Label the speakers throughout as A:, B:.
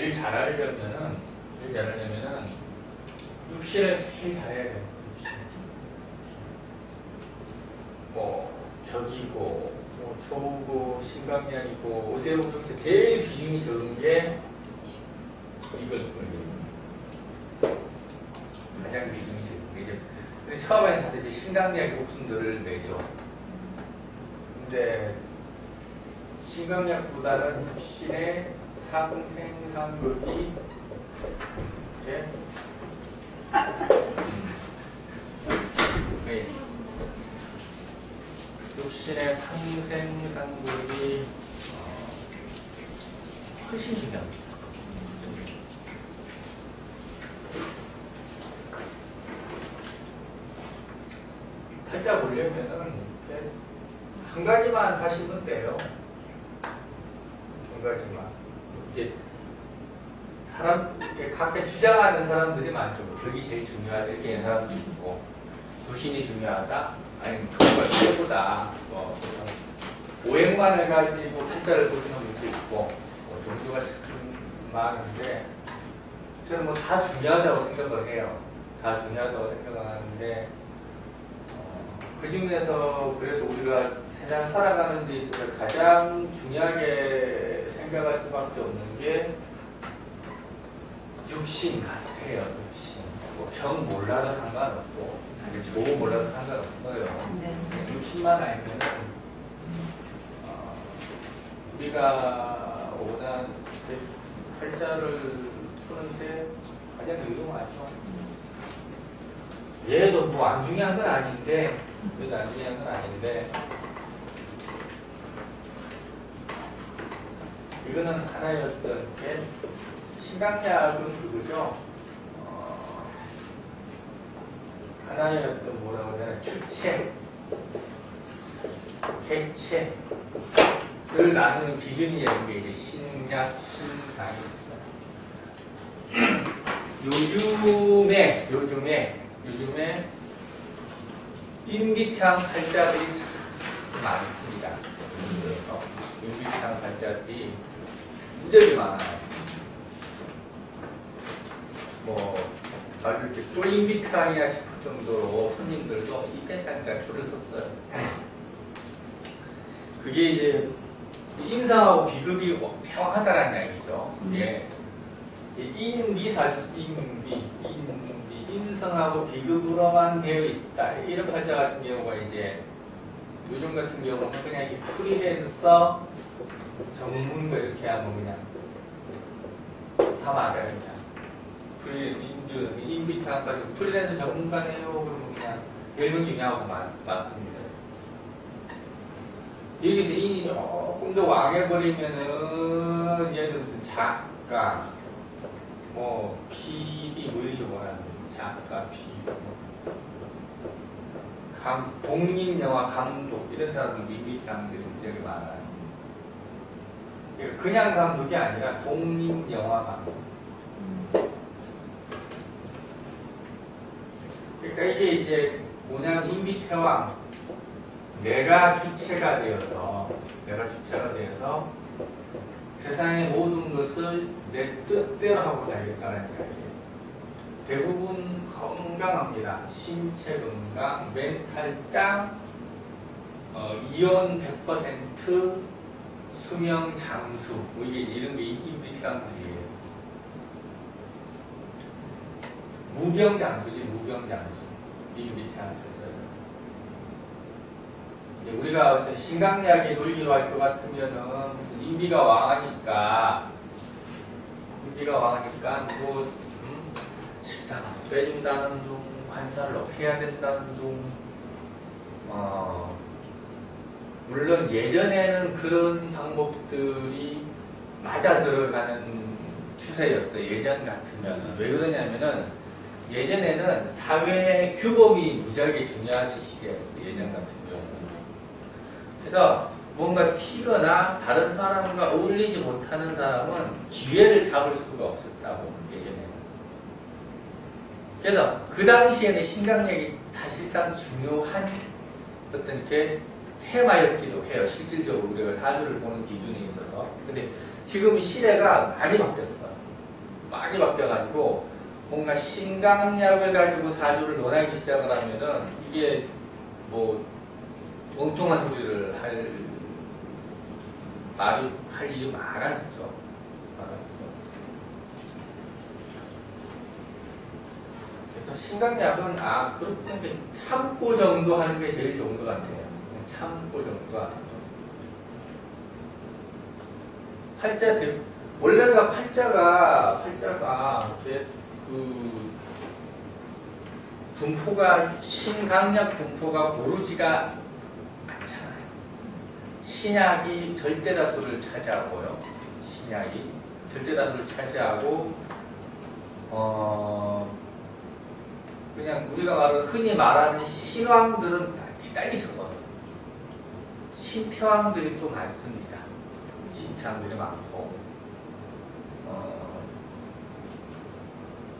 A: 제일 잘하려면은 육신을 제일 잘해야 돼요. 뭐 벽이고 뭐 초고 신강약이고 어디에 보면 제일 비중이 적은 게 이걸 가장 비중이 적은 게 처음에 다들 이제 신강약의 목숨들을 내죠. 근데 신강약보다는 육신의 상생상극이 이제 육신의 상생상극이 훨씬 중요합니다. 팔자 보려면은 한 가지만 하시면 돼요. 한 가지만. 이제 사람 각각 주장하는 사람들이 많죠. 벽이 제일 중요하다 이렇게 하는 사람도 있고, 부신이 중요하다, 아니면 벽을 최고다. 오행만 해가지고 팔자를 보시는 분도 있고, 종류가 참 많은데 저는 뭐 다 중요하다고 생각을 해요. 다 중요하다고 생각을 하는데. 그 중에서 그래도 우리가 세상 살아가는 데 있어서 가장 중요하게 생각할 수밖에 없는 게 육신 같아요. 육신. 뭐 병 몰라도 상관없고 사실 조 몰라도 상관없어요. 네. 육신만 알면은 우리가 원하는 팔자를 푸는데 가장 유용하죠. 얘도 뭐 안 중요한 건 아닌데, 그래도 안 중요한 건 아닌데, 이거는 하나의 어떤 게 신강약은 그거죠. 하나의 어떤 뭐라고 해야 되나, 주체, 객체를 나누는 기준이 되는 게 이제 신약, 신강입니다. 요즘에 인비태양 팔자들이 참 많습니다. 그래서 인비태양 팔자들이 무지하게 많아요. 뭐 아주 또 인비태양이야 싶을 정도로 손님들도 인비태양이라 줄을 섰어요. 그게 이제 인상하고 비급이 명확하다는 얘기죠. 예. 인성하고 비급으로만 되어 있다. 이런 팔자 같은 경우가 이제 요즘 같은 경우는 그냥 이렇게 프리랜서 전문가 이렇게 하면 그냥 다 맞아요. 그냥 인비트한까지 프리랜서 전문가네요. 그러면 그냥 별명 중요하고 맞습니다. 여기서 인이 조금 더 왕해버리면은 예를 들어서 작가, 뭐 PD 뭐 이렇게 원하는 작가, PD, 독립영화 감독 이런 사람들 인비트랑들이 굉장히 많아요. 그냥 감독이 아니라 독립영화 감독. 그러니까 이게 이제 뭐냐면 인비태왕, 내가 주체가 되어서 세상의 모든 것을 내 뜻대로 하고자 하겠다는 이야기예요. 대부분 건강합니다. 신체 건강, 멘탈 짱, 이온 100%, 수명 장수, 뭐 이게 이런 게 인비태왕들이에요. 무병장수지, 무병장수. 인비태왕들. 우리가 어떤 신강약의 논리로 할 것 같으면은 무슨 인비가 왕하니까 뭐 식사가 빼준다는 둥, 관사를 해야 된다는 둥. 물론 예전에는 그런 방법들이 맞아 들어가는 추세였어요. 예전 같으면 왜 그러냐면은 예전에는 사회 규범이 무지하게 중요한 시기였어요. 예전 같은 경우는. 그래서 뭔가 튀거나 다른 사람과 어울리지 못하는 사람은 기회를 잡을 수가 없었다고, 예전에는. 그래서 그 당시에는 신강약이 사실상 중요한 어떤 게 테마였기도 해요. 실질적으로 우리가 사주를 보는 기준에 있어서. 근데 지금 시대가 많이 바뀌었어요. 많이 바뀌어가지고 뭔가 신강약을 가지고 사주를 논하기 시작을 하면은 이게 뭐 엉뚱한 소리를 할 일이 많아졌죠. 그래서 신강약은 그렇게 참고 정도 하는 게 제일 좋은 것 같아요. 참고 정도 하는 거. 팔자 원래가 팔자가 그 분포가 신강약 분포가 고르지가 않잖아요. 신약이 절대다수를 차지하고요. 신약이 절대다수를 차지하고 그냥 우리가 흔히 말하는 신왕들은 대단히 적어요. 신태왕들이 또 많습니다. 신태왕들이 많고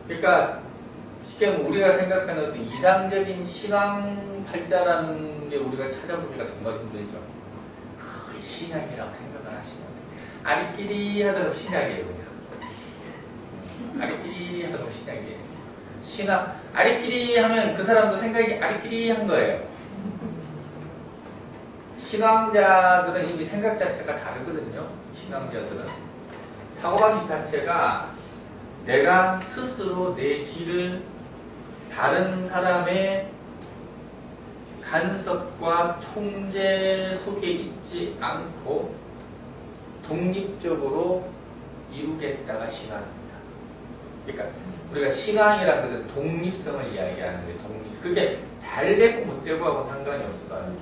A: 그러니까 쉽게 우리가 생각하는 어떤 이상적인 신왕 팔자라는 게 우리가 찾아보기가 정말 힘들죠. 거의 신약이라고 생각을 하시는데 아리끼리 하더라도 신약이에요. 그냥 아리끼리 하더라도 신약이에요. 신왕 아리끼리 하면 그 사람도 생각이 아리끼리한 거예요. 신왕자들은 이미 생각 자체가 다르거든요. 신왕자들은 사고방식 자체가 내가 스스로 내 길을 다른 사람의 간섭과 통제 속에 있지 않고 독립적으로 이루겠다가 신앙입니다. 그러니까 우리가 신앙이라는 것은 독립성을 이야기하는 거예요. 독립. 그게 잘 되고 못 되고 하고 상관이 없어요.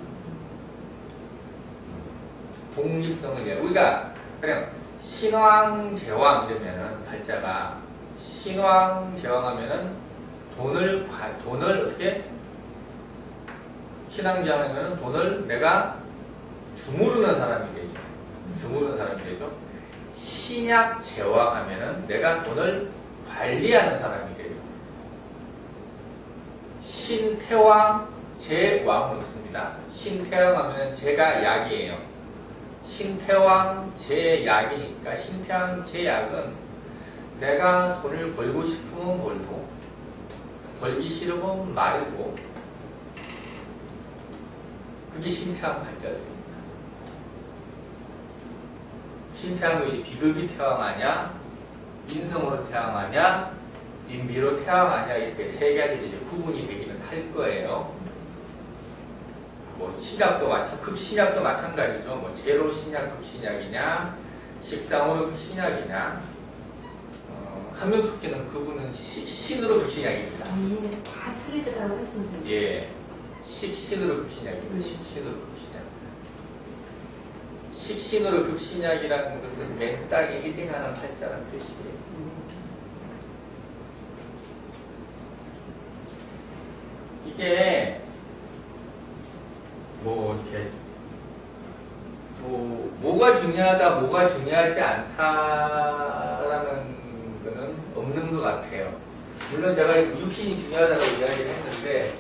A: 독립성을 이야기해요. 우리가 그냥 신왕, 제왕 이러면은 팔자가 신왕, 제왕하면은 돈을 어떻게 신왕, 제왕하면은 돈을 내가 주무르는 사람이 되죠. 주무르는 사람이 되죠. 신약, 제왕하면은 내가 돈을 관리하는 사람이 되죠. 신태왕, 제왕은 없습니다. 신태왕 하면은 제가 약이에요. 신태왕, 제약이니까 신태왕, 제약은 내가 돈을 벌고 싶으면 벌고 벌기 싫으면 말고 그게 신태왕 팔자들입니다. 신태왕이 비극이 태왕하냐 인성으로 태왕하냐 인비로 태왕하냐 이렇게 세 가지로 이제 구분이 되기는 할 거예요. 뭐 신약도 급신약도 마찬가지죠. 뭐 제로 신약 급신약이냐 식상으로 급신약이냐 한명숙기는 그분은 신으로 급신약입니다.
B: 다 실리더라고요, 선생님.
A: 예, 식신으로 급신약입니다. 식신으로 급신약. 식신으로 급신약이라는 것은 맨 땅에 헤딩하는 팔자라는 뜻이에요. 이게 뭐 이렇게 뭐가 중요하다, 뭐가 중요하지 않다라는 거는 없는 것 같아요. 물론 제가 육신이 중요하다고 이야기를 했는데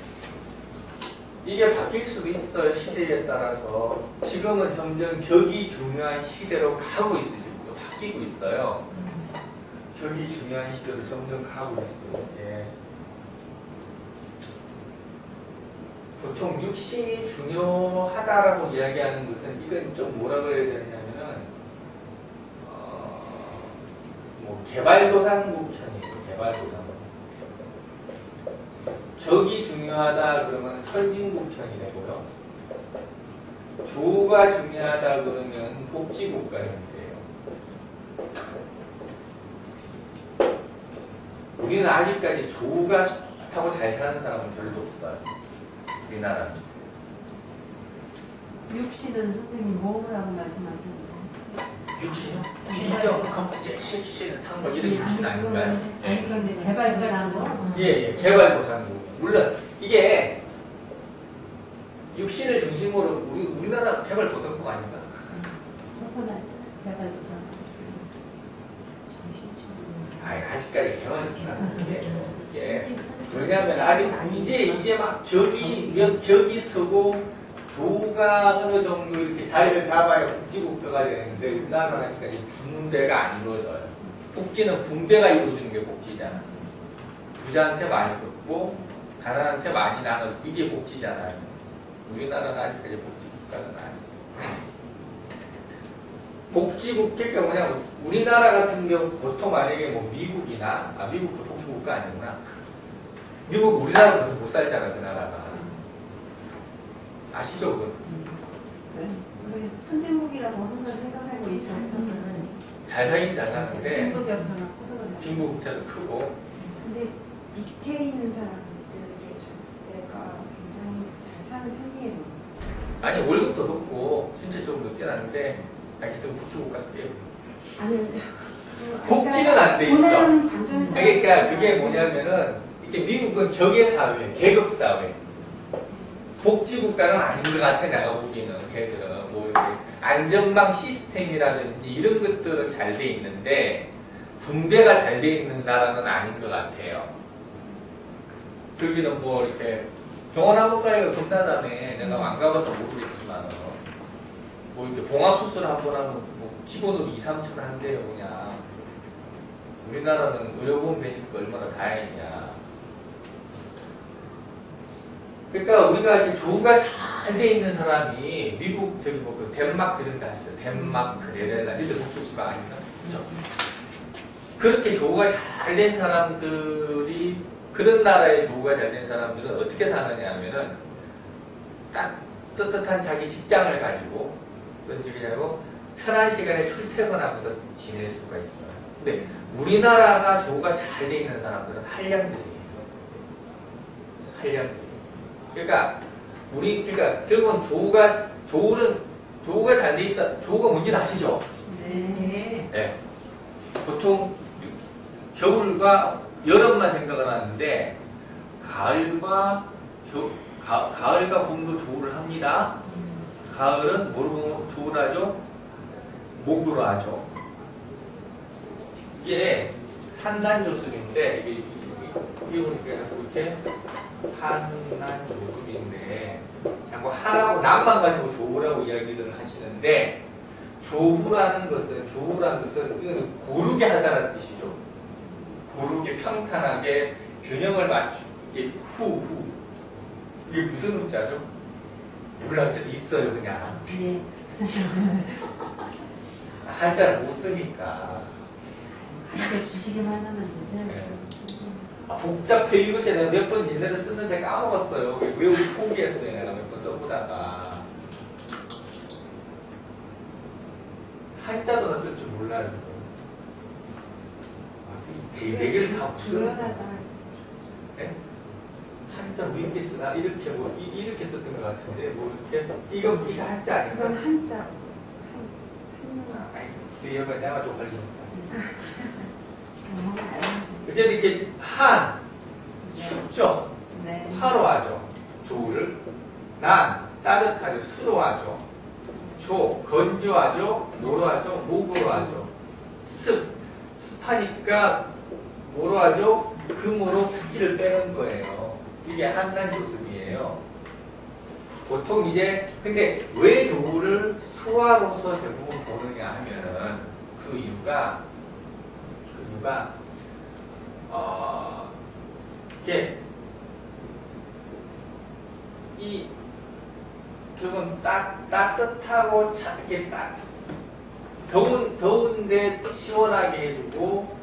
A: 이게 바뀔 수도 있어요. 시대에 따라서. 지금은 점점 격이 중요한 시대로 가고 있어요. 지금도 바뀌고 있어요. 격이 중요한 시대로 점점 가고 있어요. 예. 보통 육신이 중요하다라고 이야기하는 것은 이건 좀 뭐라고 해야 되냐면은 뭐 개발도상국 편이에요. 개발도상국. 격이 중요하다 그러면 선진국 편이 되고요. 조가 중요하다 그러면 복지국가 편이 돼요. 우리는 아직까지 조가 좋다고 잘 사는 사람은 별로 없어요. 우리나라는.
B: 육신은 선생님 몸이라고 말씀하셨는데.
A: 육신이요? 비경, 검체, 식신, 상관 이런 육신 아닌가요?
B: 아니, 그런데 개발도상국.
A: 예, 개발도상국. 물론 이게 육신을 중심으로 우리나라 개발도상국 아닌가?
B: 벗어나죠. 개발도상국.
A: 아직까지 개발도상국이에요. 예. 왜냐하면 아직 이제 막 격이 서고 조가 어느 정도 이렇게 자리를 잡아야 국지국가가 되는데 우리나라는 아직까지 군대가 안 이루어져요. 복지는 분배가 이루어지는 게 복지잖아. 부자한테 많이 줬고 가난한테 많이 나눠주고 이게 복지잖아요. 우리나라는 아직까지 복지국가는 아니에요. 복지국가가 뭐냐면 우리나라 같은 경우 보통 만약에 뭐 미국이나 미국도 복지국가 아니구나. 미국 우리나라보다 못 살잖아 그 나라가. 아시죠 그건?
B: 그래서 선진국이라고 하는 걸 생각하고 있었어요.
A: 잘 살긴 잘 사는데
B: 빈부격차가 커서 그래요.
A: 빈부격차도 크고.
C: 근데 밑에 있는 사람들이 내가 굉장히 잘 사는 편이에요.
A: 아니 월급도 높고 신체적으로 뛰어나는데 알겠으면 복지국가 할게요.
C: 아니
A: 복지는 안 돼 있어.
C: 보내는 관점이
A: 그러니까 그게 뭐냐면은 이게 미국은 격의 사회, 계급 사회. 복지국가는 아닌 것 같아 내가 보기에는 걔들은 뭐 이렇게 안전망 시스템이라든지 이런 것들은 잘 돼 있는데 분배가 잘 돼 있는 나라는 아닌 것 같아요. 여기는 뭐 이렇게 병원 한 번 가기가 겁나다며 내가 안 가봐서 모르겠지만 뭐 이렇게 봉합 수술 한 번 하면 뭐 기본으로 2, 3천 원 한대요 그냥. 우리나라는 의료보험 되니까 얼마나 다행이냐. 그러니까 우리가 이렇게 조우가 잘 돼 있는 사람이 미국 저기 뭐 그 덴마크 이런 데 하시죠. 덴마크, 네덜란드 이들 복지국가 아닌가? 그죠? 그렇게 조우가 잘 된 사람들이 그런 나라에 조우가 잘 된 사람들은 어떻게 사느냐 하면은 따뜻한 자기 직장을 가지고 그리고 편한 시간에 출퇴근하면서 지낼 수가 있어요. 근데 우리나라가 조우가 잘 돼 있는 사람들은 한량들이에요. 한량들. 그러니까 결국은 조우가 잘 돼 있다. 조우가 뭔지는 아시죠?
B: 네.
A: 네. 보통 겨울과 여름만 생각을 하는데 가을과 봄도 조우를 합니다. 가을은 뭐로 조우를 하죠? 목으로 하죠. 이게 한난조술인데 이게 보니까 이렇게 한난조술인데 자꾸 하라고 남만 가지고 조우라고 이야기를 하시는데 조우라는 것은 이건 고르게 하다는 뜻이죠. 고르게 평탄하게 균형을 맞추게 후 이게 무슨 문자죠? 몰라 어쨌든 있어요 그냥.
B: 네.
A: 한자를 못 쓰니까.
B: 한개 주시기만 하면 되세요.
A: 네. 복잡해 이럴 때 내가 몇 번 옛날에 쓰는데 까먹었어요. 왜 우리 포기했어요 내가 몇 번 써보다가. 한자도 나 쓸 줄 몰라요. 네 개를 다 무슨
C: 중요하다.
A: 네? 한자 뭐 이렇게 쓰나 이렇게 썼던 것 같은데 뭐 이렇게 이거 한자 아닌가?
C: 그건 한자.
A: 그 여가 내가 좀 걸리니까.
B: 어,
A: 어쨌든 이게 춥죠.
B: 네.
A: 화로하죠. 조우를 따뜻하죠. 수로하죠. 건조하죠. 노로하죠. 목으로 하죠. 습하니까 뭐로 하죠? 금으로 습기를 빼는 거예요. 이게 한난조습이에요. 보통 이제 근데 왜 조우를 수화로서 대부분 보느냐 하면은 그 이유가 이게 결국은 따뜻하고 이렇게 더운데 시원하게 해주고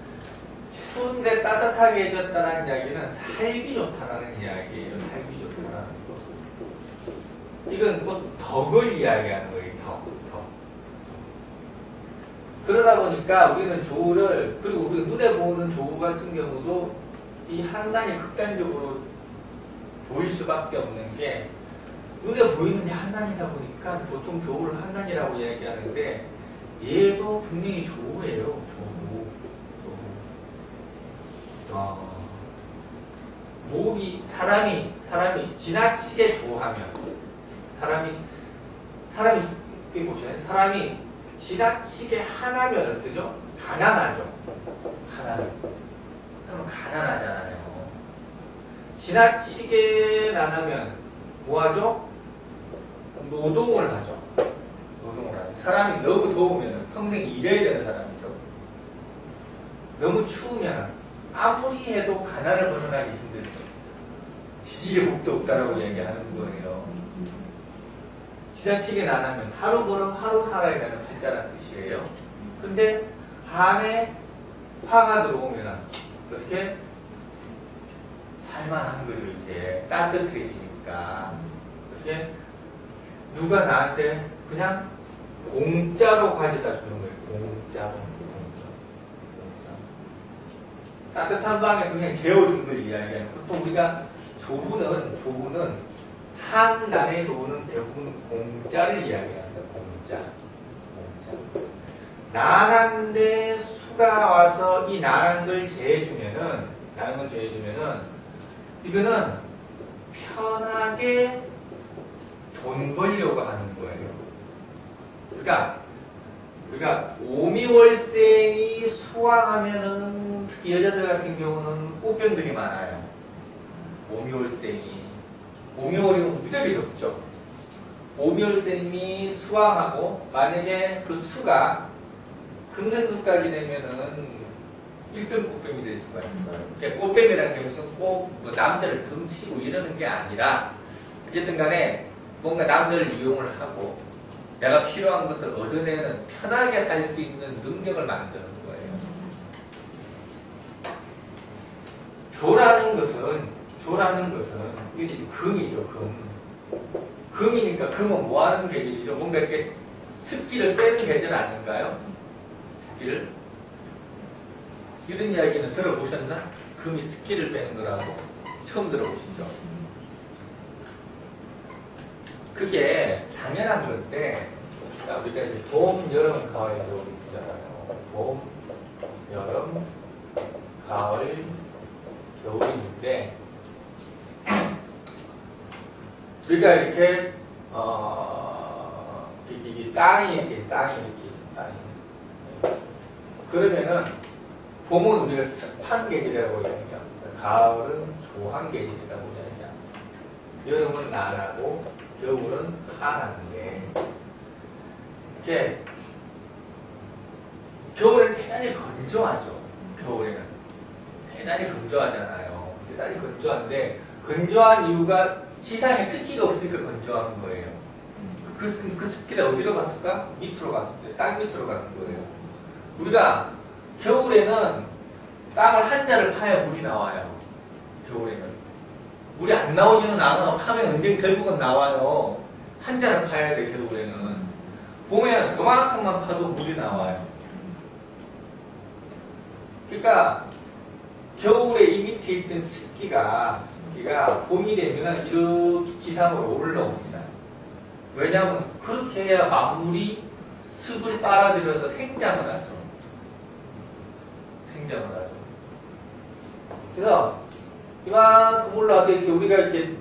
A: 추운데 따뜻하게 해줬다는 이야기는 살기 좋다라는 이야기예요. 살기 좋다라는 거. 이건 곧 덕을 이야기하는 거예요. 덕. 그러다 보니까 우리는 조우를 그리고 우리 눈에 보이는 조우 같은 경우도 이 한난이 극단적으로 보일 수밖에 없는 게 눈에 보이는 게 한난이다 보니까 보통 조우를 한난이라고 이야기하는데 얘도 분명히 조우예요. 조우. 사람이 지나치게 조우하면 사람이 보시면 사람이 지나치게 하나면 어떠죠? 가난하죠. 그러면 가난하잖아요. 지나치게 나누면 뭐하죠? 노동을 하죠. 사람이 너무 더우면 평생 일해야 되는 사람이죠. 너무 추우면 아무리 해도 가난을 벗어나기 힘들죠. 지지의 복도 없다라고 얘기하는 거예요. 지나치게 안 하면 하루 벌어 하루 살아야 되는 팔자라는 뜻이에요. 근데 밤에 화가 들어오면 어떻게 살만한 거죠. 이제 따뜻해지니까 어떻게 누가 나한테 그냥 공짜로 가져다 주는 거예요. 공짜로. 따뜻한 방에서 그냥 재워준 걸 이야기하는 거. 또 우리가 조부는 한간에서 오는 대부분 공짜를 이야기합니다. 공짜. 나란데 수가 와서 이 나란 걸 재주면은 이거는 편하게 돈 벌려고 하는 거예요. 그러니까 우리가 오미월생이 수왕하면은 특히 여자들 같은 경우는 꽃병들이 많아요. 오미월이면 무지하게 좋죠. 오미월생이 수왕하고 만약에 그 수가 금생수까지 되면은 1등 꽃뱀이 될 수가 있어요. 그러니까 꽃뱀이라는 게 무슨 꼭 뭐 남자를 덩치고 이러는 게 아니라 어쨌든 간에 뭔가 남자를 이용을 하고 내가 필요한 것을 얻어내는 편하게 살 수 있는 능력을 만드는 거예요. 조라는 것은 이게 금이죠. 금이니까 금은 뭐 하는 계절이죠? 뭔가 이렇게 습기를 빼는 계절 아닌가요? 습기를? 이런 이야기는 들어보셨나? 금이 습기를 빼는 거라고 처음 들어보시죠? 그게 당연한 건데 우리가 이제 봄, 여름, 가을이라고 있잖아요. 봄, 여름, 가을, 겨울인데 우리가 이렇게 이 땅이 이렇게 있어. 그러면은 봄은 우리가 습한 계절이라고 이야기해요. 가을은 조한 계절이라고 이야기해요. 여름은 나라고 겨울은 한한데 이렇게 겨울에는 대단히 건조하죠. 겨울에는 대단히 건조하잖아요. 대단히 건조한데 건조한 이유가 지상에 습기가 없으니까 건조한 거예요. 그 습기가 어디로 갔을까? 밑으로 갔습니다. 땅 밑으로 가는 거예요. 우리가 겨울에는 땅을 한자를 파야 물이 나와요. 겨울에는 물이 안 나오지는 않아. 파면 언젠 결국은 나와요. 한자를 파야 돼. 겨울에는 봄에는 요만큼만 파도 물이 나와요. 그러니까 겨울에 이 밑에 있던 습기가 봄이 되면 이렇게 지상으로 올라옵니다. 왜냐하면 그렇게 해야 만물이 습을 빨아들여서 생장을 하죠. 그래서 이만큼 올라와서 이렇게 우리가 이렇게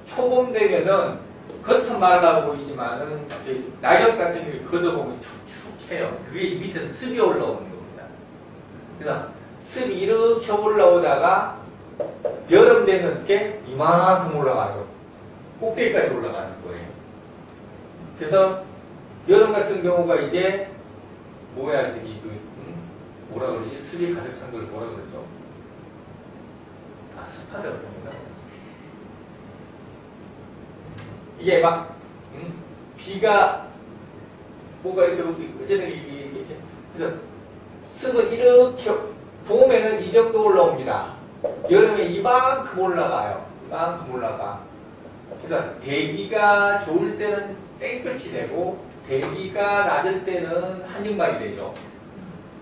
A: 초봄 되면은 겉은 말라 보이지만은 낙엽 같은 게 걷어보면 축축해요. 그게 밑에서 습이 올라오는 겁니다. 그래서 습이 이렇게 올라오다가 여름 되면 게 이만큼 올라가죠. 꼭대기까지 올라가는 거예요. 그래서 여름 같은 경우가 이제 뭐야 저기 뭐라 그러지? 습이 가득 찬 걸 뭐라 그러죠? 습하다고 그러나? 이게 막 비가 뭐가 이렇게 어쨌든 이렇게 그래서 습은 이렇게 봄에는 이 정도 올라옵니다. 여름에 이만큼 올라가요. 이만큼 올라가. 그래서 대기가 좋을 때는 땡볕이 되고 대기가 낮을 때는 한증막이 되죠.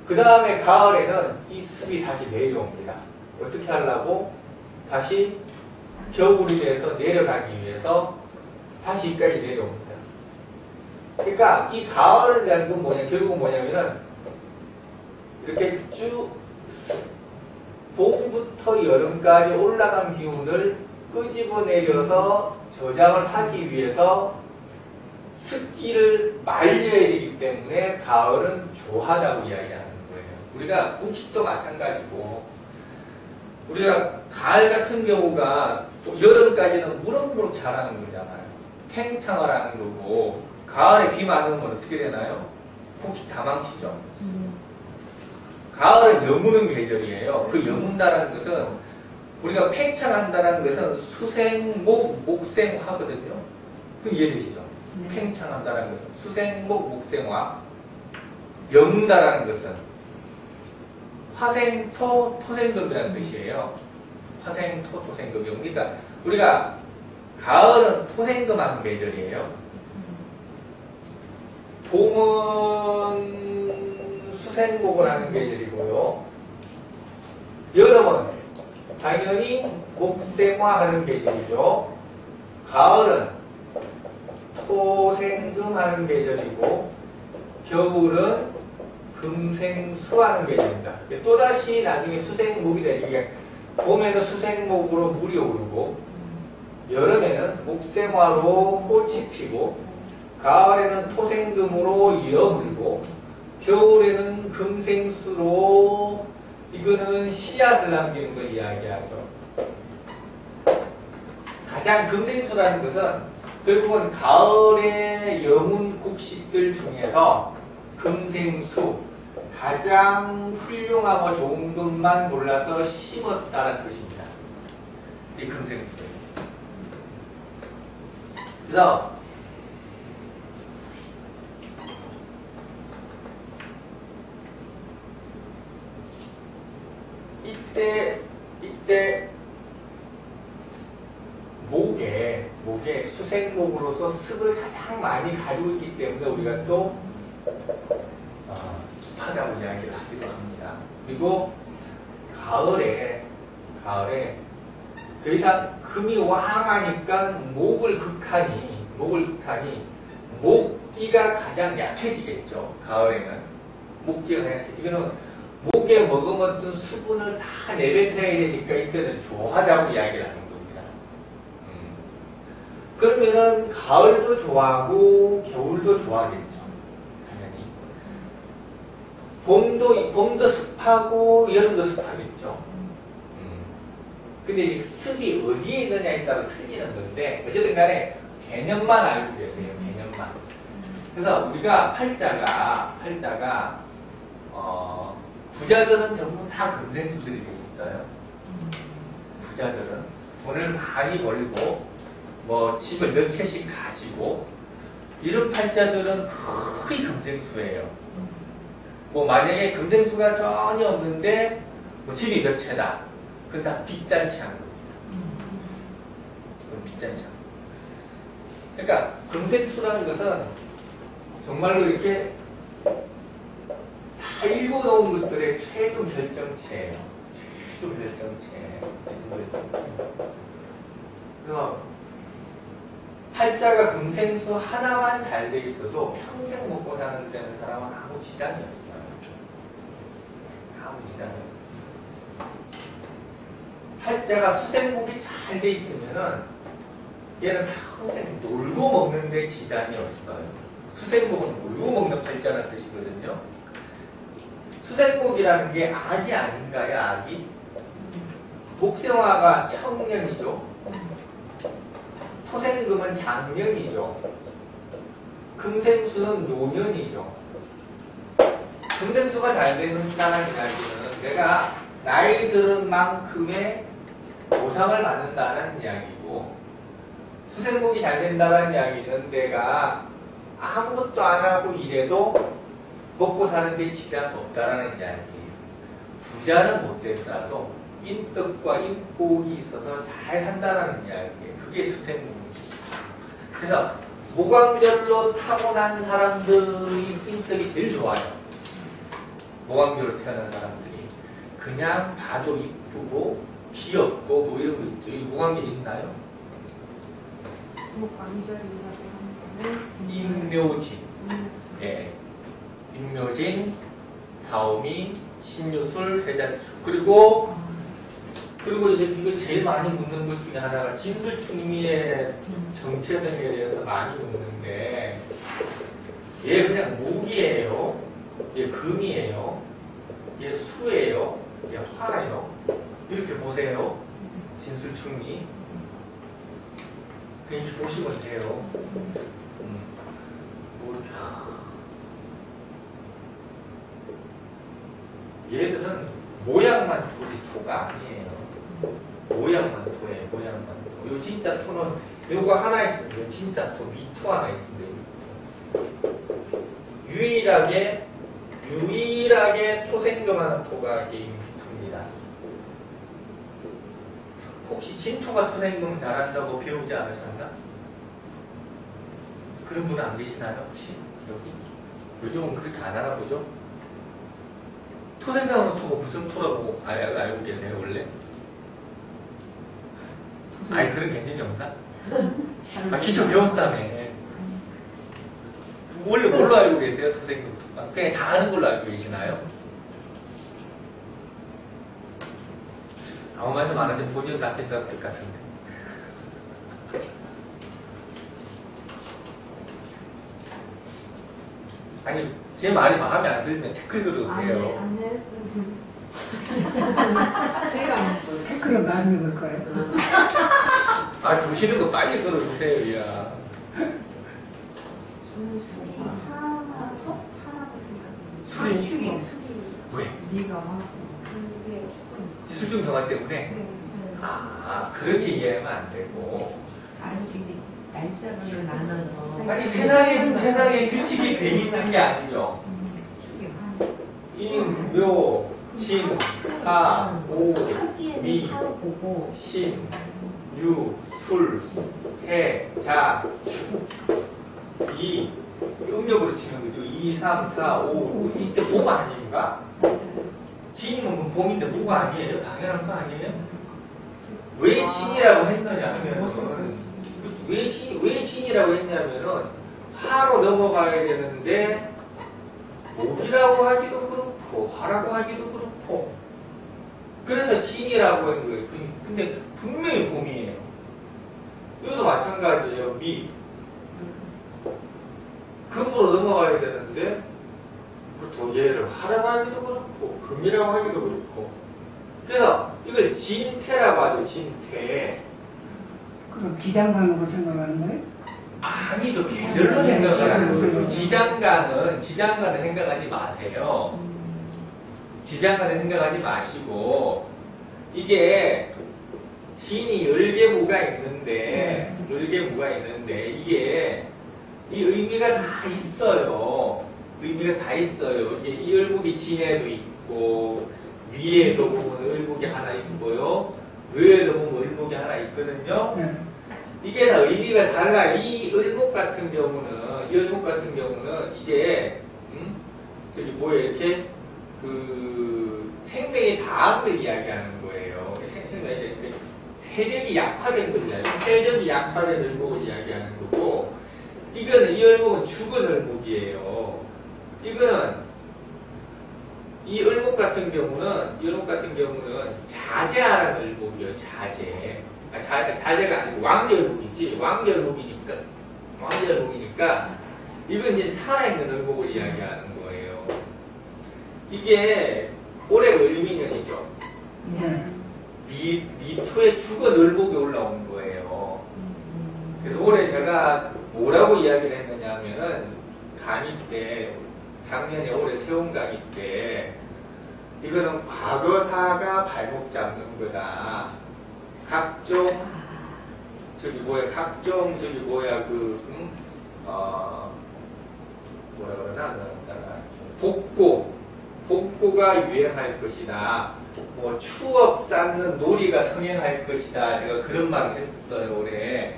A: 그 다음에 가을에는 이 습이 다시 내려옵니다. 어떻게 하려고? 다시 겨울이 돼서 내려가기 위해서 다시 여기까지 내려옵니다. 그러니까 이 가을이라는 건 뭐냐, 결국은 뭐냐면은 이렇게 쭉 봄부터 여름까지 올라간 기운을 끄집어내려서 저장을 하기 위해서 습기를 말려야 되기 때문에 가을은 조하다고 이야기하는 거예요. 우리가 음식도 마찬가지고 우리가 가을 같은 경우가 또 여름까지는 무럭무럭 자라는 거잖아요. 팽창을 하는 거고 가을에 비 많은 건 어떻게 되나요? 폭식 다 망치죠. 가을은 여무는 계절이에요. 그 여문다라는 것은 우리가 팽창한다라는 것은 수생목 목생화거든요. 그 이해되시죠?
B: 네.
A: 팽창한다라는 것은 수생목 목생화. 여문다라는 것은 화생토 토생금이라는 뜻이에요. 화생토 토생금. 그러니까 우리가 가을은 토생금하는 계절이에요. 봄은 수생목을 하는 계절이고요. 여름은 당연히 목생화하는 계절이죠. 가을은 토생금하는 계절이고 겨울은 금생수하는 계절입니다. 또다시 나중에 수생목이 되게 봄에는 수생목으로 물이 오르고 여름에는 목생화로 꽃이 피고 가을에는 토생금으로 이어물고 겨울에는 금생수로 이거는 씨앗을 남기는 걸 이야기하죠. 가장 금생수라는 것은 결국은 가을의 영문 곡식들 중에서 금생수 가장 훌륭하고 좋은 것만 골라서 심었다는 뜻입니다. 이 금생수예요. 그래서 이때 목에 수생목으로서 습을 가장 많이 가지고 있기 때문에 우리가 또 습하다고 이야기를 하기도 합니다. 그리고 가을에 더 이상 금이 왕하니까 목을 극하니 목기가 가장 약해지겠죠. 가을에는 목기가 가장 약해지면 목에 머금었던 수분을 다 내뱉어야 되니까 이때는 좋아하다고 이야기를 하는 겁니다. 그러면은 가을도 좋아하고 겨울도 좋아하겠죠. 당연히. 봄도 습하고 여름도 습하겠죠. 근데 이 습이 어디에 있느냐에 따라 틀리는 건데 어쨌든 간에 개념만 알고 계세요. 개념만. 그래서 우리가 팔자가 부자들은 대부분 다 금생수들이 돼 있어요. 부자들은 돈을 많이 벌고 뭐 집을 몇 채씩 가지고 이런 팔자들은 거의 금생수예요. 뭐 만약에 금생수가 전혀 없는데 뭐 집이 몇 채다. 그건 다 빚잔치 하는 겁니다. 그건 빚잔치 하는 겁니다. 그러니까 금생수라는 것은 정말로 이렇게 다 읽어놓은 것들의 최종 결정체예요. 최종 결정체. 그래서 팔자가 금생수 하나만 잘 돼 있어도 평생 먹고 사는 데는 사람은 아무 지장이 없어요. 아무 지장이 없어요. 팔자가 수생목이 잘 돼 있으면은 얘는 평생 놀고 먹는 데 지장이 없어요. 수생목은 놀고 먹는 팔자라는 뜻이거든요. 수생목이라는 게 악이 아닌가요? 악이? 목생화가 청년이죠. 토생금은 장년이죠. 금생수는 노년이죠. 금생수가 잘 되는다는 이야기는 내가 나이 들은 만큼의 보상을 받는다는 이야기고, 수생목이 잘 된다는 이야기는 내가 아무것도 안 하고 일해도 먹고 사는 데 지장 없다라는 이야기예요. 부자는 못 되더라도 인덕과 인복이 있어서 잘 산다는 이야기예요. 그게 수생목입니다. 그래서 모광별로 타고난 사람들이 인덕이 제일 좋아요. 모광별로 태어난 사람들이 그냥 봐도 이쁘고 귀엽고 뭐 이런 거 있죠. 이 모광별 있나요?
C: 목광절이라고 하는 거는
A: 인묘진, 예, 인묘진, 사오미, 신유술, 회자축, 그리고 이제 이거 제일 많이 묻는 것 중에 하나가 진술충미의 정체성에 대해서 많이 묻는데, 얘 그냥 목이에요, 얘 금이에요, 얘 수예요, 얘 화예요. 이렇게 보세요. 진술충미. 이렇게 보시면 돼요. 뭐 이렇게 얘들은 모양만 토지 토가 아니에요. 모양만 토예요. 모양만 토. 요 진짜 토는 요거 하나 있으면 요 진짜 토, 미토 하나 있습니다. 미토. 유일하게 토생금하는 토가 이게 미토입니다. 혹시 진토가 토생금 잘한다고 배우지 않으셨나? 그런 분 안 계시나요? 혹시 여기? 요즘은 그렇게 안 하나 보죠? 토생금하는 토가 무슨 토라고 알고 계세요 원래? 아니 그런 개념이 없나? 아 기초 배웠다며. 원래 뭘로 알고 계세요? 토생금 토가? 그냥 잘하는 걸로 알고 계시나요? 아무 말씀 안 하시면 본인은 다 생각 들 같은데. 아니 제 말이 마음에 안 들면 댓글 들어도 돼요.
B: 안 돼, 선생님.
D: 제가 댓글을 많이 읽을 거예요.
A: 아 보시는 거 빨리 걸어주세요, 야.
C: 저는 술이 하나, 속 하나고 생각해요.
A: 술이?
C: 술이.
A: 왜?
B: 네가 막.
C: 그게
A: 술중 정화 때문에?
C: 네.
A: 아 그렇게 이해하면 안 되고.
B: 아니, 이게 날짜별로 나눠서.
A: 아니 세상에 규칙이 괜히 있는 게 아니죠.
B: 축이 한.
A: 인, 묘, 진, 하, 오, 미,
B: 하루 보고.
A: 신, 유, 술, 해, 자, 주. 이 음력으로 치는 거죠. 2, 3, 4, 5. 이때 목 아닌가?
B: 맞아요.
A: 진이면 봄인데 목 아니에요? 당연한 거 아니에요? 왜 진이라고 했느냐 하면은 왜 진이라고 했냐면은 화로 넘어가야 되는데 목이라고 하기도 그렇고 화라고 하기도 그렇고 그래서 진이라고 한 거예요. 근데 분명히 봄이에요. 이것도 마찬가지예요. 미 금으로 넘어가야 되는데 그렇죠. 얘를 화라고 하기도 그렇고 금이라고 하기도 그렇고 그래서 이걸 진태라고 하죠. 진태.
D: 그럼 기장관으로 생각하는 거예요?
A: 아니죠. 계절로 생각을 하는 거예요. 지장간은 생각하지 마세요. 지장간은 생각하지 마시고 이게 진이 10개무가 있는데 10개무가 있는데 이게 이 의미가 다 있어요. 의미가 다 있어요. 이게 이 을목이 진에도 있고 위에도 보면 을목이 하나 있고요. 위에도 보면 을목이 하나 있거든요.
D: 네.
A: 이게 다 의미가 달라. 이 을목 같은 경우는 이제 저기 뭐에 이렇게 그 생명이 다한 걸 이야기하는 거예요. 생명이 이제 세력이 약화된 걸 이야기해요. 세력이 약화된 을목을 이야기하는 거고 이거는 이 을목은 죽은 을목이에요. 이거는 이 을목 같은 경우는 자제하라는 을목이에요. 자제. 자제가 아니고 왕열목이지. 왕열목이니까 이건 이제 살아있는 을목을 이야기하는 거예요. 이게 올해 을미년이죠.
D: 네.
A: 미토에 죽은 을목이 올라온 거예요. 그래서 올해 제가 뭐라고 이야기를 했느냐 하면은 강의 때 작년에 올해 세운 강의 때 이거는 과거사가 발목 잡는 거다. 각종 복고가 유행할 것이다. 뭐 추억 쌓는 놀이가 성행할 것이다. 제가 그런 말을 했었어요 올해.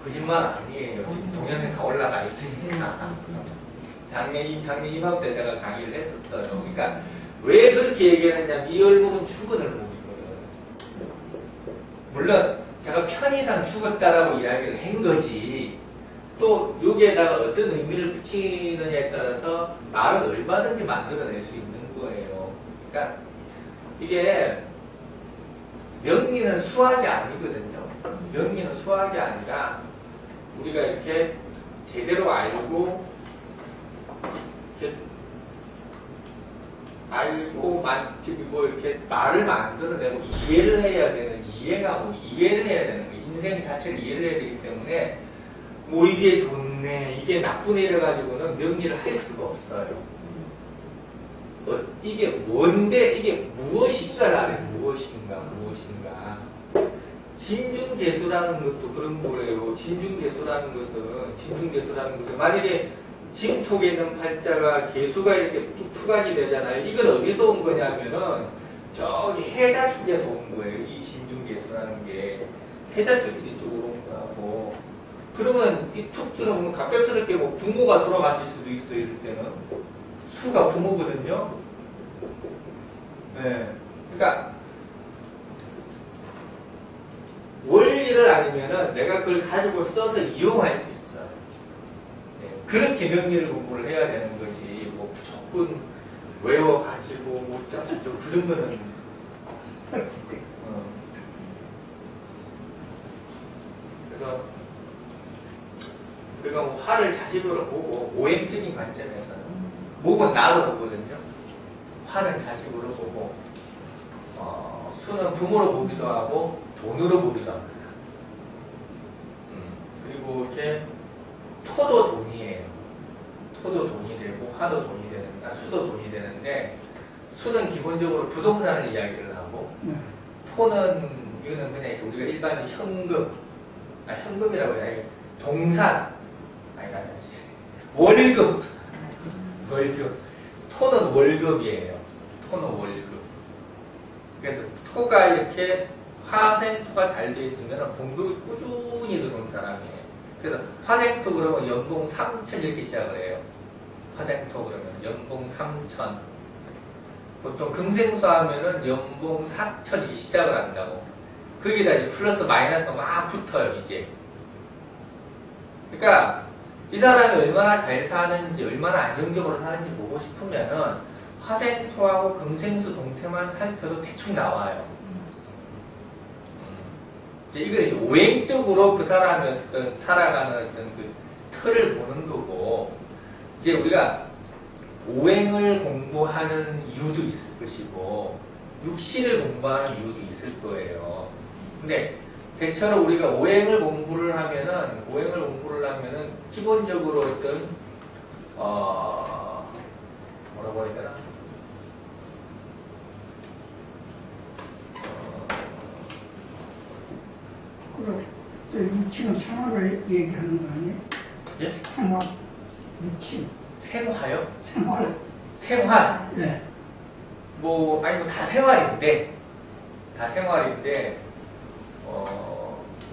A: 거짓말 아니에요. 지금 동영상 다 올라가 있으니까. 작년 이맘때 제가 강의를 했었어요. 그러니까 왜 그렇게 얘기했냐면 이 을목은 죽은 을목이거든. 물론 제가 편의상 죽었다라고 이야기를 한 거지. 또 여기에다가 어떤 의미를 붙이느냐에 따라서 말은 얼마든지 만들어낼 수 있는 거예요. 그러니까 이게 명리는 수학이 아니거든요. 명리는 수학이 아니라 우리가 이렇게 제대로 알고 이렇게 말을 만들어내고 이해를 해야 되는 이해를 해야 되는 거예요. 인생 자체를 이해를 해야 되기 때문에 뭐 이게 좋네 이게 나쁘네 이래 가지고는 명리를 할 수가 없어요. 이게 뭔데, 이게 무엇인가를 알아요. 무엇인가. 진중계수라는 것도 그런 거예요. 진중계수라는 것은 만약에 진톡에 있는 팔자가 계수가 이렇게 쭉 투간이 되잖아요. 이건 어디서 온 거냐면은 저기 해자축에서 온 거예요. 이 진중계수라는 게 해자축에서 이쪽으로 온 거고. 그러면 이 툭 들어보면 갑작스럽게 뭐 부모가 돌아가실 수도 있어요. 이럴 때는 수가 부모거든요. 네. 그러니까 원리를 알면은 내가 그걸 가지고 써서 이용할 수 있어요. 네. 그렇게 명리를 공부를 해야 되는 거지. 뭐 무조건 외워가지고 못 잡죠. 그런 거는. 그래서 우리가 뭐 화를 자식으로 보고 오행적인 관점에서는 목은 나로 보거든요. 화는 자식으로 보고 수는 부모로 보기도 하고 돈으로 보기도 합니다. 그리고 이렇게 토도 돈이에요. 토도 돈이 되고 화도 돈이 되는, 수도 돈이 되는데 수는 기본적으로 부동산을 이야기를 하고 토는 이거는 그냥 이렇게 우리가 일반 현금, 현금이라고 해야 돼. 동산, 월급. 토는 월급이에요. 토는 월급. 그래서 토가 이렇게 화생토가 잘 돼 있으면 공급이 꾸준히 들어오는 사람이에요. 그래서 화생토 그러면 연봉 3천 이렇게 시작을 해요. 화생토 그러면 연봉 3천. 보통 금생수 하면은 연봉 4천이 시작을 한다고. 거기다 이제 플러스 마이너스가 막 붙어요, 이제. 그러니까 이 사람이 얼마나 잘 사는지, 얼마나 안정적으로 사는지 보고 싶으면은 화생토하고 금생수 동태만 살펴도 대충 나와요. 이건 이제 오행적으로 그 사람이 어떤 살아가는 어떤 그 틀을 보는 거고, 이제 우리가 오행을 공부하는 이유도 있을 것이고, 육신을 공부하는 이유도 있을 거예요. 근데 대체로 우리가 오행을 공부를 하면은 기본적으로 어떤 뭐라고 해야 되나?
D: 그럼 유치는 생활을 얘기하는 거 아니에요?
A: 예?
D: 생활, 유치,
A: 생화요?
D: 생활.
A: 생활.
D: 네.
A: 뭐 다 생활인데,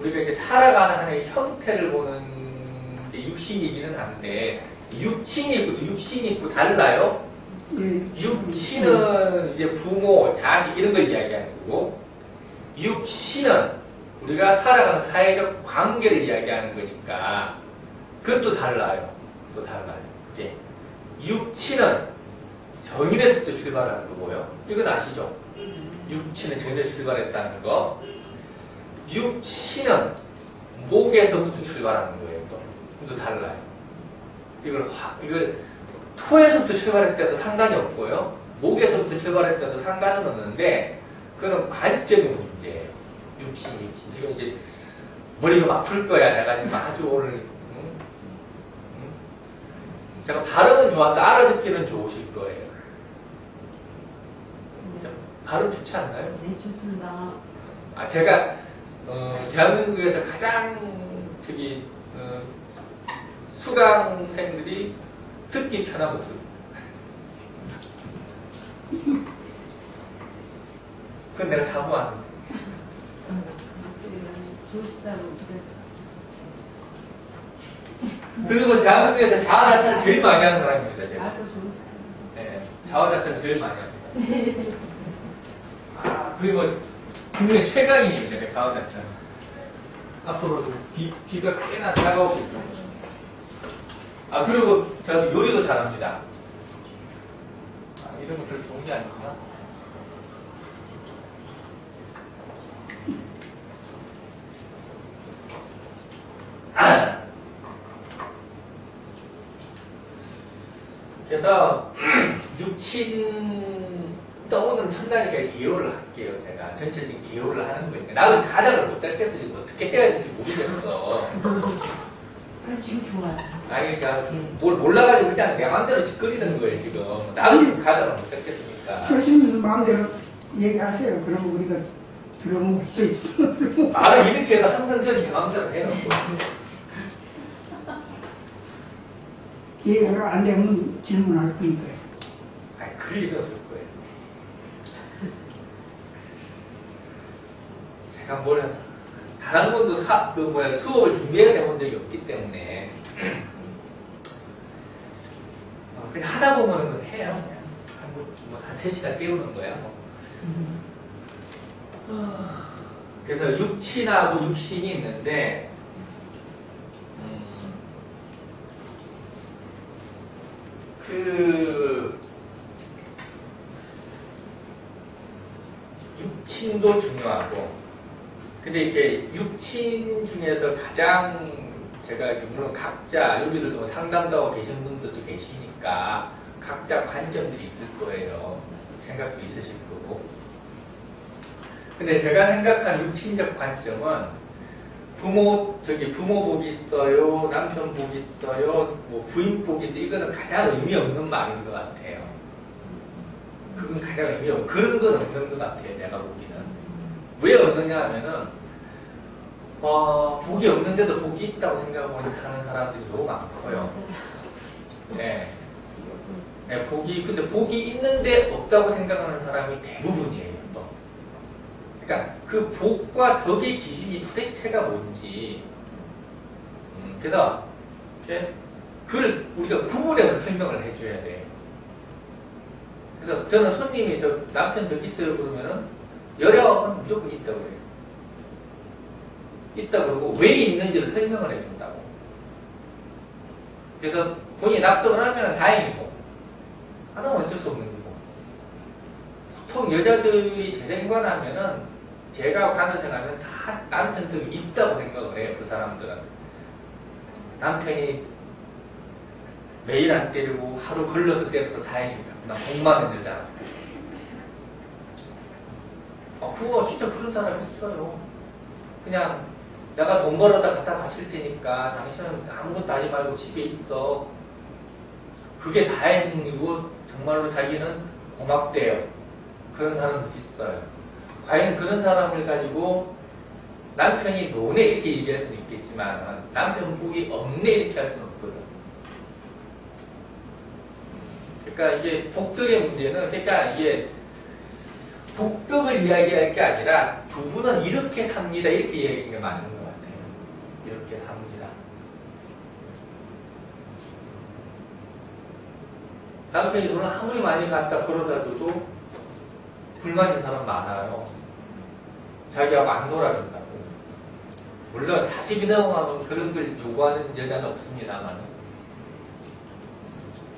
A: 우리가 이제 살아가는 하나의 형태를 보는 게 육신이기는 한데, 육신이 있고 달라요.
D: 예.
A: 육신은 이제 부모, 자식 이런 걸 이야기하는 거고, 육신은 우리가 살아가는 사회적 관계를 이야기하는 거니까 그것도 달라요. 또 달라요. 이게 육신은 정인에서부터 출발하는 거고요. 이건 아시죠? 육신은 정인에서 출발했다는 거. 육신은 목에서부터 출발하는 거예요. 또 달라요. 이걸 토에서부터 출발했다도 상관이 없고요. 목에서부터 출발했다도 상관은 없는데 그건 관점의 문제예요. 육신. 지금 이제 머리가 막 풀 거야. 내가 지금 아주 오늘 제가 발음은 좋아서 알아듣기는 좋으실 거예요. 발음 좋지 않나요?
B: 네, 좋습니다.
A: 제가 대한민국에서 가장 수강생들이 듣기 편한 목소리. 그건 내가 자부하는 거예요.
B: 좋으시다고 그래서.
A: 그리고 대한민국에서 자아자찬을 제일 많이 하는 사람입니다. 제가.
B: 말도 좋으시다.
A: 네, 자아자찬을 제일 많이 합니다. 그리고 국내 최강이에요. 제가 자아자찬. 앞으로 귀가 꽤나 따가울 수 있어요. 그리고 제가 요리도 잘합니다. 이런 거 별로 좋은 게 아니구나. 그래서 육친 떠오는 천당이니까 개요를 할게요. 제가 전체적인 개요를 하는 거니까 나도 가닥을 못 잡겠어. 지금 어떻게 해야 될지 모르겠어.
B: 그래서 지금 좋아요.
A: 아니, 그러니까 뭘 몰라가지고 그냥 내 마음대로 짓거리는 거예요, 지금. 나도 가정을 못 잡겠습니까?
D: 교수님 마음대로 얘기하세요. 그러면 우리가 들어볼 수 있어.
A: 말을 이렇게 해도 항상 저는 제 마음대로 해요.
D: 이해가 안 되면 질문할 거니까요.
A: 아니, 그럴 일은 없을 거예요. 제가 뭘, 단 한 번도 수업을 준비해서 해본 적이 없기 때문에. 그냥 하다 보면은 해요. 그냥 한 3시간 때우는 거야. 뭐. 그래서 육친하고 육신이 있는데, 육친도 중요하고, 근데 이렇게 육친 중에서 가장 제가 이렇게 물론 각자 여기들도 상담도 하고 계신 분들도 계시니까 각자 관점들이 있을 거예요. 생각도 있으실 거고. 근데 제가 생각한 육친적 관점은 부모 복 있어요, 남편 복 있어요, 뭐 부인 복 있어요. 이거는 가장 의미 없는 말인 것 같아요. 그건 가장 의미 없고 그런 건 없는 것 같아요. 내가 보기는. 왜 없느냐 하면은 복이 없는데도 복이 있다고 생각하고 사는 사람들이 너무 많고요. 네. 네, 근데 복이 있는데 없다고 생각하는 사람이 대부분이에요, 또. 그러니까 그 복과 덕의 기준이 도대체가 뭔지. 그래서 이제 그걸 우리가 구분해서 설명을 해줘야 돼요. 그래서 저는 손님이 저 남편 덕 있어요 그러면은 여려하면 무조건 있다고 그래요. 있다 그러고 왜 있는지를 설명을 해준다고. 그래서 본인이 납득을 하면 다행이고 안 하면 어쩔 수 없는 거고. 보통 여자들이 제 생각하면은 제가 가는 생각하면 다 남편 덕이 있다고 생각을 해요. 그 사람들은 남편이 매일 안 때리고 하루 걸러서 때려서 다행이다. 나 복만 했는데잖아. 그거 진짜 그런 사람 있어요. 그냥 내가 돈 벌어다 갖다 바칠 테니까 당신은 아무것도 하지 말고 집에 있어. 그게 다행이고 정말로 자기는 고맙대요. 그런 사람도 있어요. 과연 그런 사람을 가지고 남편이 노네 이렇게 얘기할 수는 있겠지만 남편 복이 없네 이렇게 할 수는 없거든. 그러니까 이게 복덕의 문제는 그러니까 이게 복덕을 이야기할 게 아니라 두 분은 이렇게 삽니다 이렇게 이야기하는 게 맞는 것 같아요. 이렇게 삽니다. 남편이 돈을 아무리 많이 갖다 벌어다줘도 불만 있는 사람 많아요. 자기하고 안 놀아준다고. 물론 40이 넘어가면 그런 걸 요구하는 여자는 없습니다만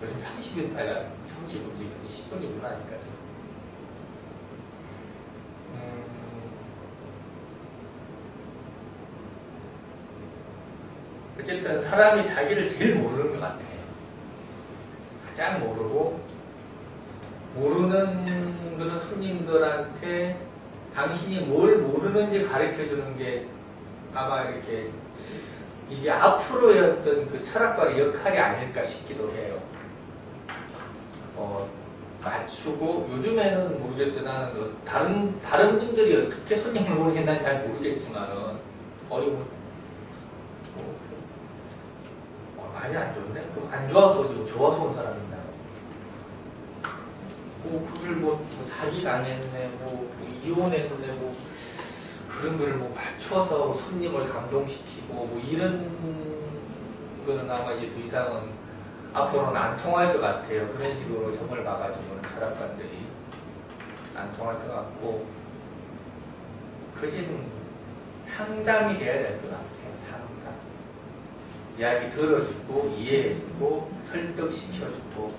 A: 요즘 30이 아니라 30이 시돈이 문화니까요. 어쨌든 사람이 자기를 제일 모르는 것 같아요. 가장 모르고 모르는 거는 손님들한테 당신이 뭘 모르는지 가르쳐주는 게 아마 이렇게 이게 앞으로의 어떤 그 철학과의 역할이 아닐까 싶기도 해요. 맞추고 요즘에는 모르겠어요. 나는 다른 분들이 어떻게 손님을 모르겠는지 난 잘 모르겠지만은 많이 안 좋네. 그럼 안 좋아서 오지 좋아서 온 사람이 있나? 그걸 사기 당했네, 이혼했네, 그런 걸 맞춰서 손님을 감동시키고 이런 거는 아마 이제 더 이상은 앞으로는 안 통할 것 같아요. 그런 식으로 점을 봐가지고는 철학관들이 안 통할 것 같고 그진 상담이 돼야 될 것 같아요. 상담. 이야기 들어주고 이해해주고 설득시켜주고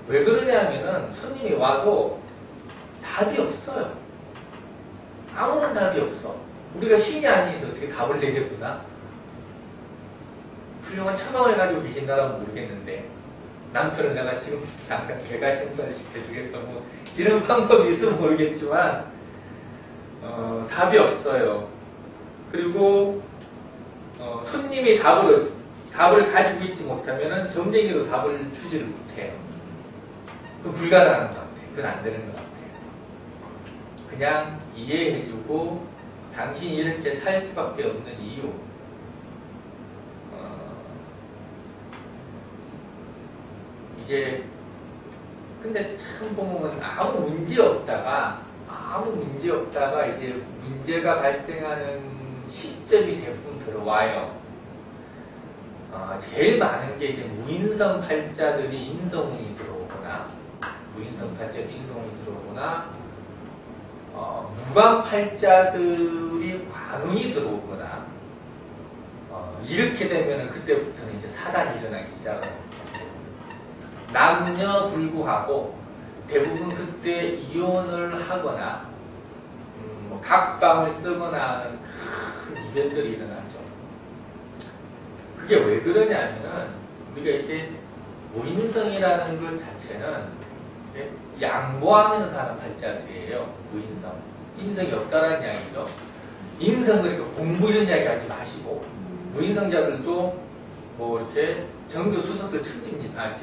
A: 왜 그러냐면은 손님이 와도 답이 없어요. 아무런 답이 없어. 우리가 신이 아니어서 어떻게 답을 내려주나? 훌륭한 처방을 가지고 계신다라면 모르겠는데 남편은 내가 지금 당장 개가 생선을 시켜주겠어 이런 방법이 있으면 모르겠지만 답이 없어요. 그리고 손님이 답을 답을 가지고 있지 못하면은 점쟁이도 답을 주지를 못해요. 그건 불가능한 것 같아요. 그건 안 되는 것 같아요. 그냥 이해해주고 당신이 이렇게 살 수밖에 없는 이유. 이제 근데 참 보면 아무 문제 없다가 이제 문제가 발생하는 시점이 대부분 들어와요. 제일 많은 게 이제 무인성 팔자들이 인성운이 들어오거나 무관 팔자들이 관운이 들어오거나 이렇게 되면은 그때부터는 이제 사단이 일어나기 시작합니다. 남녀 불구하고 대부분 그때 이혼을 하거나 각방을 쓰거나 하는 큰 이변들이 일어나죠. 그게 왜 그러냐면은 우리가 이렇게 무인성이라는 것 자체는 양보하면서 사는 팔자들이에요. 무인성. 인성이 없다라는 이야기죠. 인성 그러니까 공부 이런 이야기 하지 마시고 무인성자들도 뭐 이렇게 전교 수석들 천지입니다.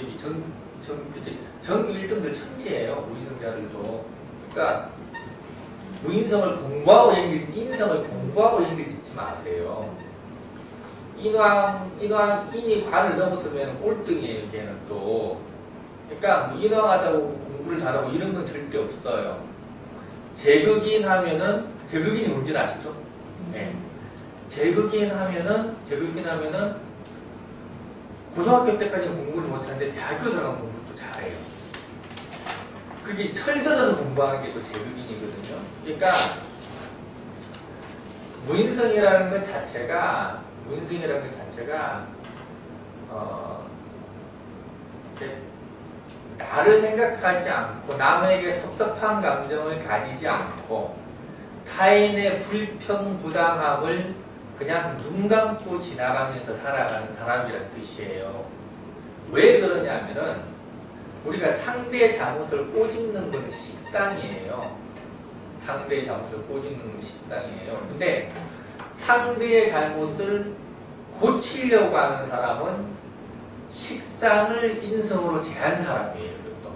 A: 전교 1등들 천지예요. 무인성자들도. 그러니까 무인성을 공부하고 인성을 공부하고 연결 짓지 마세요. 인이 관을 넘었으면 꼴등이에요. 걔는 또. 그러니까 뭐 인왕하다고 공부를 잘하고 이런 건 절대 없어요. 제극인 하면은 제극인이 뭔지는 아시죠? 네. 제극인 하면은 고등학교 때까지는 공부를 못하는데 대학교 들어가면 공부를 또 잘해요. 그게 철들어서 공부하는 게 또 제극인이거든요. 그러니까 무인성이라는 것 자체가 이렇게 나를 생각하지 않고 남에게 섭섭한 감정을 가지지 않고 타인의 불평부당함을 그냥 눈 감고 지나가면서 살아가는 사람이라는 뜻이에요. 왜 그러냐면은 우리가 상대의 잘못을 꼬집는 건 식상이에요. 근데 상대의 잘못을 고치려고 하는 사람은 식상을 인성으로 제한 사람이에요. 이것도.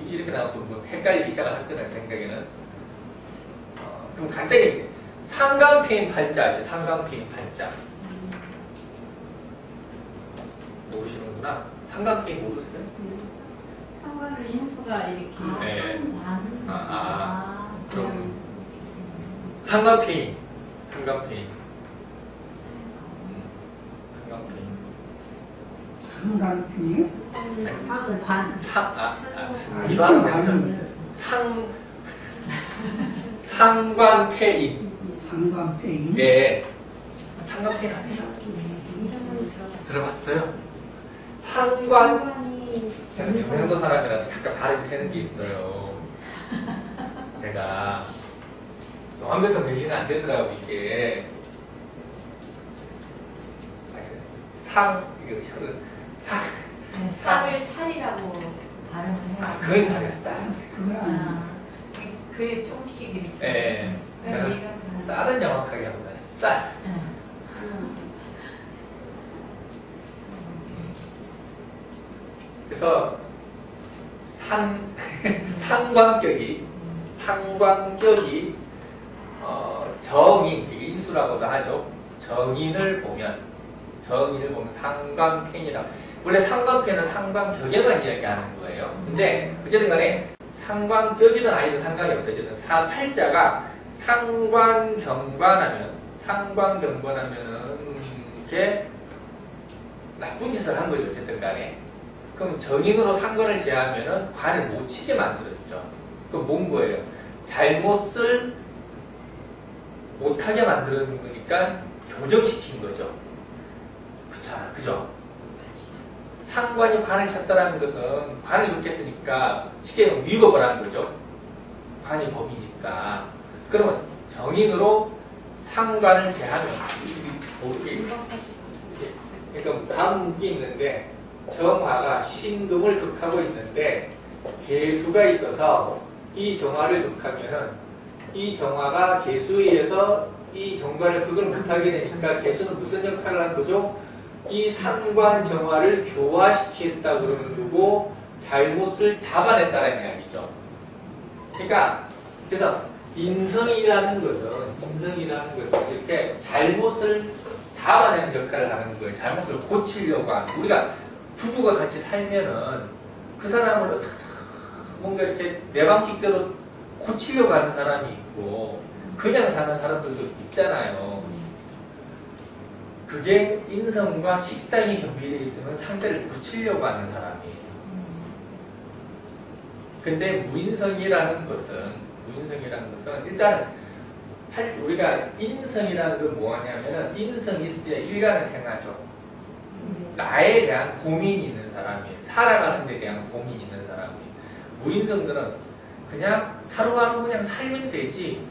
A: 이렇게 나오면 뭐 헷갈리기 시작할 거다, 생각에는. 그럼 간단히 상관패인 팔자 아시죠? 상관패인 팔자. 모르시는구나. 상관패인 모르세요?
B: 상관을 인수가 이렇게.
A: 네.
B: 상관.
A: 그럼 상관패인.
D: 상관이
B: 상관.
A: 이 발음은 상관패인.
D: 상관패인.
A: 네. 상관패인 아세요? 들어봤어요? 제가 경상도 사람이라서 약간 발음이 새는 게 있어요. 제가 완벽한 배신은 안 되더라고, 이게.
E: 쌀을 살이라고 발음을 해요.
A: 그건 잘했어.
E: 그래 조금씩 이렇게.
A: 예. 저는 쌀은 정확하게 합니다. 쌀. 그래서 상관격이 정인, 인수라고도 하죠. 정인을 보면 상관편이라고. 원래 상관편은 상관격에만 이야기하는 거예요. 근데 어쨌든 간에 상관격이든 아니든 상관이 없어요. 어쨌든 팔자가 상관경관하면은 이렇게 나쁜 짓을 한 거죠. 어쨌든 간에. 그럼 정인으로 상관을 제하면은 관을 못 치게 만들었죠. 그럼 뭔 거예요? 잘못을 못하게 만드는 거니까 교정시킨 거죠. 그죠? 상관이 관을 쳤다라는 것은 관을 욕했으니까 쉽게 얘기하면 위법을 하는 거죠. 관이 법이니까. 그러면 정인으로 상관을 제하면 그러니까 감목이 있는데 정화가 신금을 극하고 있는데 개수가 있어서 이 정화를 극하면은 이 정화가 개수에 의해서 이 정관을 그걸 못하게 되니까 개수는 무슨 역할을 한 거죠? 이 상관 정화를 교화시켰다 그러는 거고 잘못을 잡아냈다는 이야기죠. 그러니까 그래서 인성이라는 것은 이렇게 잘못을 잡아내는 역할을 하는 거예요. 잘못을 고치려고 하는. 우리가 부부가 같이 살면은 그 사람을 어떻게 뭔가 이렇게 내 방식대로 고치려고 하는 사람이 있고 그냥 사는 사람들도 있잖아요. 그게 인성과 식상이 겸비되어 있으면 상대를 고치려고 하는 사람이에요. 근데 무인성이라는 것은 일단 우리가 인성이라는 건 뭐냐면은 인성이 있어야 일간을 생하죠. 나에 대한 고민이 있는 사람이에요. 살아가는 데 대한 고민이 있는 사람이에요. 무인성들은 그냥 하루하루 그냥 살면 되지